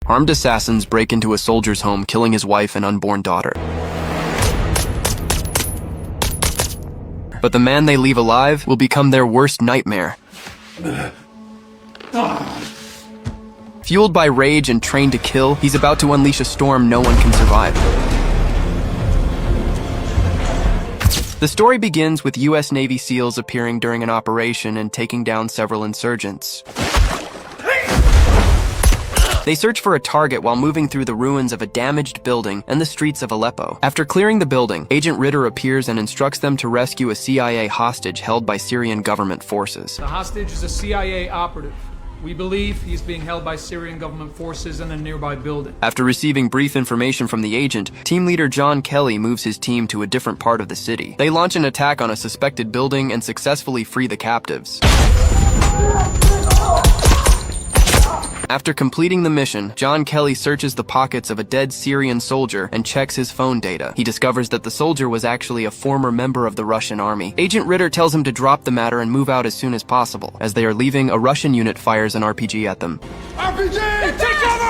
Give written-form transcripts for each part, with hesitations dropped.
Armed assassins break into a soldier's home, killing his wife and unborn daughter. But the man they leave alive will become their worst nightmare. Fueled by rage and trained to kill, he's about to unleash a storm no one can survive. The story begins with U.S. Navy SEALs appearing during an operation and taking down several insurgents. They search for a target while moving through the ruins of a damaged building and the streets of Aleppo. After clearing the building, Agent Ritter appears and instructs them to rescue a CIA hostage held by Syrian government forces. The hostage is a CIA operative. We believe he is being held by Syrian government forces in a nearby building. After receiving brief information from the agent, team leader John Kelly moves his team to a different part of the city. They launch an attack on a suspected building and successfully free the captives. After completing the mission, John Kelly searches the pockets of a dead Syrian soldier and checks his phone data. He discovers that the soldier was actually a former member of the Russian army. Agent Ritter tells him to drop the matter and move out as soon as possible. As they are leaving, a Russian unit fires an RPG at them. RPG! Take cover!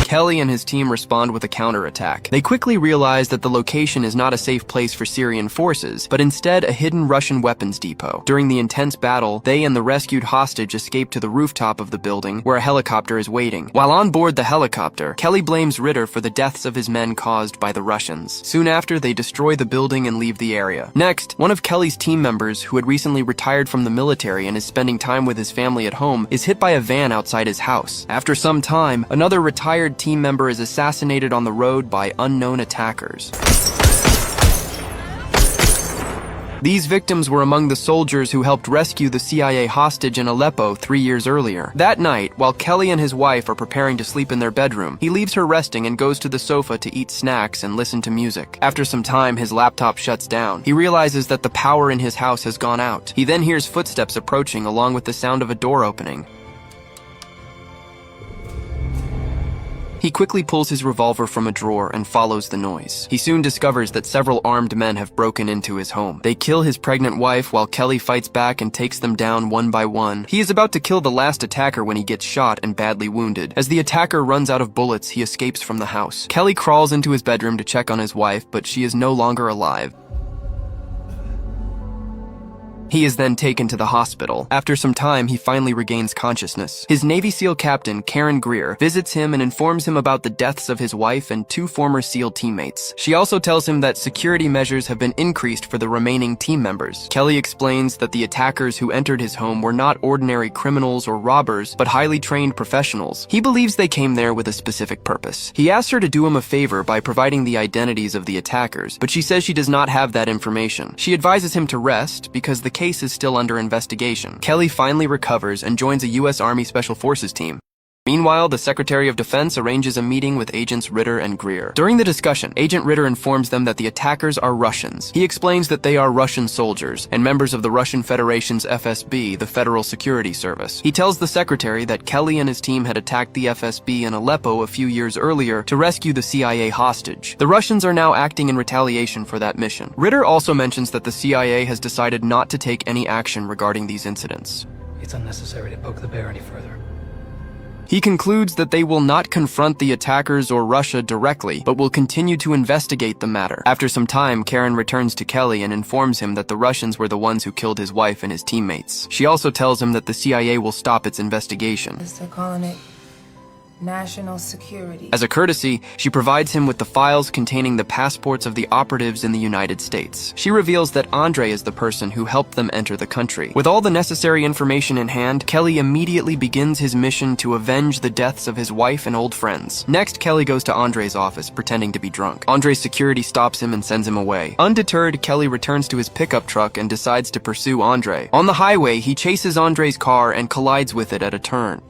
Kelly and his team respond with a counterattack. They quickly realize that the location is not a safe place for Syrian forces, but instead a hidden Russian weapons depot. During the intense battle, they and the rescued hostage escape to the rooftop of the building, where a helicopter is waiting. While on board the helicopter, Kelly blames Ritter for the deaths of his men caused by the Russians. Soon after, they destroy the building and leave the area. Next, one of Kelly's team members, who had recently retired from the military and is spending time with his family at home, is hit by a van outside his house. After some time, another retired team member is assassinated on the road by unknown attackers. These victims were among the soldiers who helped rescue the CIA hostage in Aleppo 3 years earlier. That night, while Kelly and his wife are preparing to sleep in their bedroom, he leaves her resting and goes to the sofa to eat snacks and listen to music. After some time, his laptop shuts down. He realizes that the power in his house has gone out. He then hears footsteps approaching along with the sound of a door opening. He quickly pulls his revolver from a drawer and follows the noise. He soon discovers that several armed men have broken into his home. They kill his pregnant wife while Kelly fights back and takes them down one by one. He is about to kill the last attacker when he gets shot and badly wounded. As the attacker runs out of bullets, he escapes from the house. Kelly crawls into his bedroom to check on his wife, but she is no longer alive. He is then taken to the hospital. After some time, he finally regains consciousness. His Navy SEAL captain, Karen Greer, visits him and informs him about the deaths of his wife and 2 former SEAL teammates. She also tells him that security measures have been increased for the remaining team members. Kelly explains that the attackers who entered his home were not ordinary criminals or robbers, but highly trained professionals. He believes they came there with a specific purpose. He asks her to do him a favor by providing the identities of the attackers, but she says she does not have that information. She advises him to rest because the case is still under investigation. Kelly finally recovers and joins a U.S. Army Special Forces team. Meanwhile, the Secretary of Defense arranges a meeting with Agents Ritter and Greer. During the discussion, Agent Ritter informs them that the attackers are Russians. He explains that they are Russian soldiers and members of the Russian Federation's FSB, the Federal Security Service. He tells the Secretary that Kelly and his team had attacked the FSB in Aleppo a few years earlier to rescue the CIA hostage. The Russians are now acting in retaliation for that mission. Ritter also mentions that the CIA has decided not to take any action regarding these incidents. It's unnecessary to poke the bear any further. He concludes that they will not confront the attackers or Russia directly, but will continue to investigate the matter. After some time, Karen returns to Kelly and informs him that the Russians were the ones who killed his wife and his teammates. She also tells him that the CIA will stop its investigation. They're calling it national security. As a courtesy, she provides him with the files containing the passports of the operatives in the United States. She reveals that Andre is the person who helped them enter the country. With all the necessary information in hand, Kelly immediately begins his mission to avenge the deaths of his wife and old friends. Next, Kelly goes to Andre's office, pretending to be drunk. Andre's security stops him and sends him away. Undeterred, Kelly returns to his pickup truck and decides to pursue Andre. On the highway, he chases Andre's car and collides with it at a turn.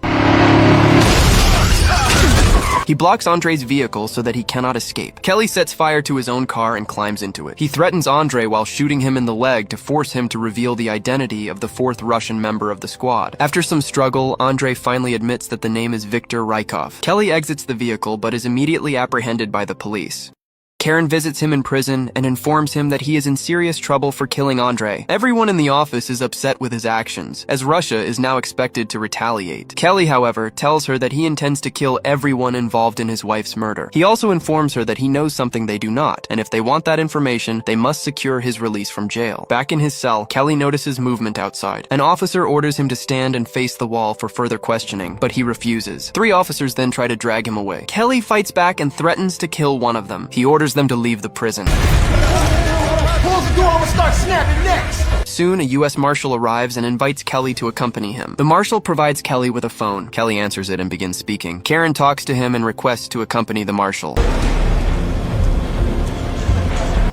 He blocks Andre's vehicle so that he cannot escape. Kelly sets fire to his own car and climbs into it. He threatens Andre while shooting him in the leg to force him to reveal the identity of the 4th Russian member of the squad. After some struggle, Andre finally admits that the name is Viktor Rykov. Kelly exits the vehicle but is immediately apprehended by the police. Karen visits him in prison and informs him that he is in serious trouble for killing Andre. Everyone in the office is upset with his actions, as Russia is now expected to retaliate. Kelly, however, tells her that he intends to kill everyone involved in his wife's murder. He also informs her that he knows something they do not, and if they want that information, they must secure his release from jail. Back in his cell, Kelly notices movement outside. An officer orders him to stand and face the wall for further questioning, but he refuses. 3 officers then try to drag him away. Kelly fights back and threatens to kill one of them. He orders them to leave the prison. Close the door, I'm gonna start snapping necks! Soon, a U.S. Marshal arrives and invites Kelly to accompany him. The Marshal provides Kelly with a phone. Kelly answers it and begins speaking. Karen talks to him and requests to accompany the Marshal.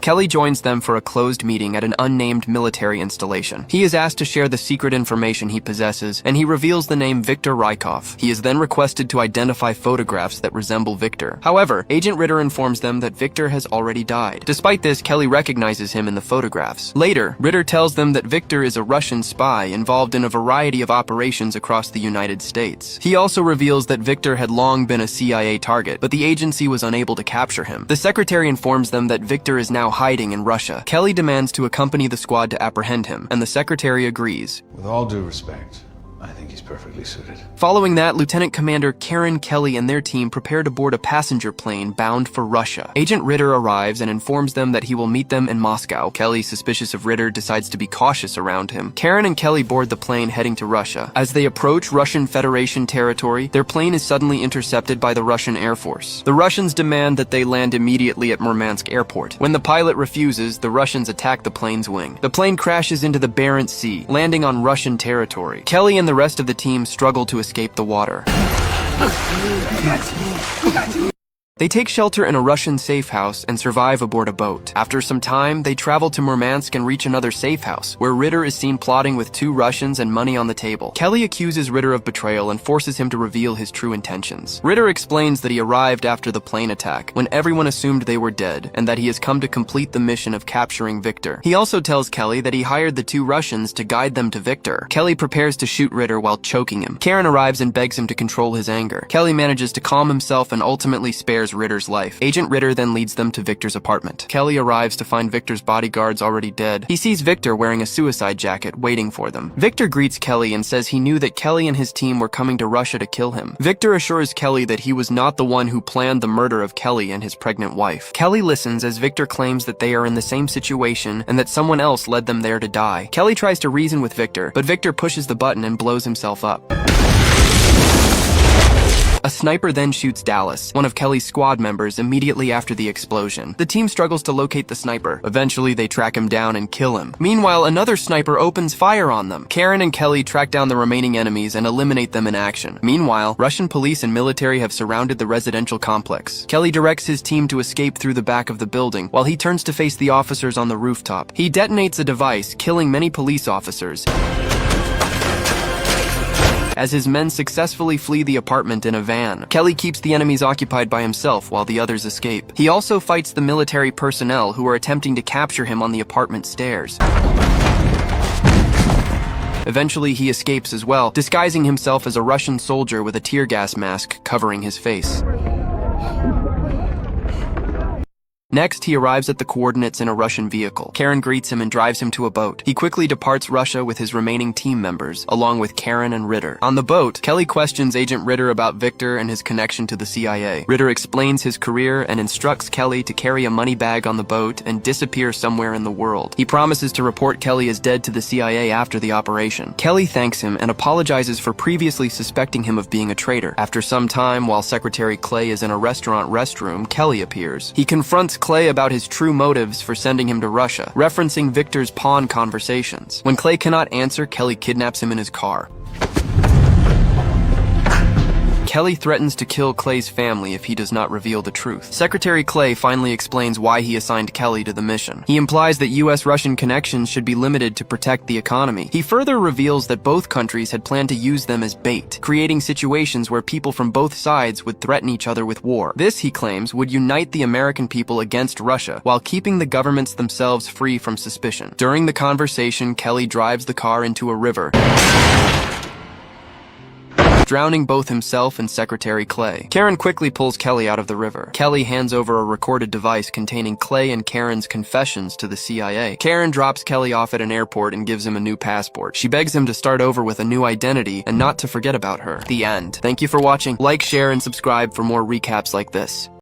Kelly joins them for a closed meeting at an unnamed military installation. He is asked to share the secret information he possesses, and he reveals the name Victor Rykov. He is then requested to identify photographs that resemble Victor. However, Agent Ritter informs them that Victor has already died. Despite this, Kelly recognizes him in the photographs. Later, Ritter tells them that Victor is a Russian spy involved in a variety of operations across the United States. He also reveals that Victor had long been a CIA target, but the agency was unable to capture him. The secretary informs them that Victor is now hiding in Russia. Kelly demands to accompany the squad to apprehend him, and the secretary agrees. With all due respect, I think he's perfectly suited. Following that, Lieutenant Commander Karen, Kelly, and their team prepare to board a passenger plane bound for Russia. Agent Ritter arrives and informs them that he will meet them in Moscow. Kelly, suspicious of Ritter, decides to be cautious around him. Karen and Kelly board the plane heading to Russia. As they approach Russian Federation territory, their plane is suddenly intercepted by the Russian Air Force. The Russians demand that they land immediately at Murmansk Airport. When the pilot refuses, the Russians attack the plane's wing. The plane crashes into the Barents Sea, landing on Russian territory. Kelly and the rest of the team struggle to escape the water. They take shelter in a Russian safe house and survive aboard a boat. After some time, they travel to Murmansk and reach another safe house, where Ritter is seen plotting with 2 Russians and money on the table. Kelly accuses Ritter of betrayal and forces him to reveal his true intentions. Ritter explains that he arrived after the plane attack, when everyone assumed they were dead, and that he has come to complete the mission of capturing Victor. He also tells Kelly that he hired the 2 Russians to guide them to Victor. Kelly prepares to shoot Ritter while choking him. Karen arrives and begs him to control his anger. Kelly manages to calm himself and ultimately spares Ritter's life. Agent Ritter then leads them to Victor's apartment. Kelly arrives to find Victor's bodyguards already dead. He sees Victor wearing a suicide jacket waiting for them. Victor greets Kelly and says he knew that Kelly and his team were coming to Russia to kill him. Victor assures Kelly that he was not the one who planned the murder of Kelly and his pregnant wife. Kelly listens as Victor claims that they are in the same situation and that someone else led them there to die. Kelly tries to reason with Victor, but Victor pushes the button and blows himself up. A sniper then shoots Dallas, one of Kelly's squad members, immediately after the explosion. The team struggles to locate the sniper. Eventually, they track him down and kill him. Meanwhile, another sniper opens fire on them. Karen and Kelly track down the remaining enemies and eliminate them in action. Meanwhile, Russian police and military have surrounded the residential complex. Kelly directs his team to escape through the back of the building, while he turns to face the officers on the rooftop. He detonates a device, killing many police officers, as his men successfully flee the apartment in a van. Kelly keeps the enemies occupied by himself while the others escape. He also fights the military personnel who are attempting to capture him on the apartment stairs. Eventually, he escapes as well, disguising himself as a Russian soldier with a tear gas mask covering his face. Next, he arrives at the coordinates in a Russian vehicle. Karen greets him and drives him to a boat. He quickly departs Russia with his remaining team members, along with Karen and Ritter. On the boat, Kelly questions Agent Ritter about Victor and his connection to the CIA. Ritter explains his career and instructs Kelly to carry a money bag on the boat and disappear somewhere in the world. He promises to report Kelly as dead to the CIA after the operation. Kelly thanks him and apologizes for previously suspecting him of being a traitor. After some time, while Secretary Clay is in a restaurant restroom, Kelly appears. He confronts Clay about his true motives for sending him to Russia, referencing Victor's pawn conversations. When Clay cannot answer, Kelly kidnaps him in his car. Kelly threatens to kill Clay's family if he does not reveal the truth. Secretary Clay finally explains why he assigned Kelly to the mission. He implies that US-Russian connections should be limited to protect the economy. He further reveals that both countries had planned to use them as bait, creating situations where people from both sides would threaten each other with war. This, he claims, would unite the American people against Russia, while keeping the governments themselves free from suspicion. During the conversation, Kelly drives the car into a river, drowning both himself and Secretary Clay. Karen quickly pulls Kelly out of the river. Kelly hands over a recorded device containing Clay and Karen's confessions to the CIA. Karen drops Kelly off at an airport and gives him a new passport. She begs him to start over with a new identity and not to forget about her. The end. Thank you for watching. Like, share, and subscribe for more recaps like this.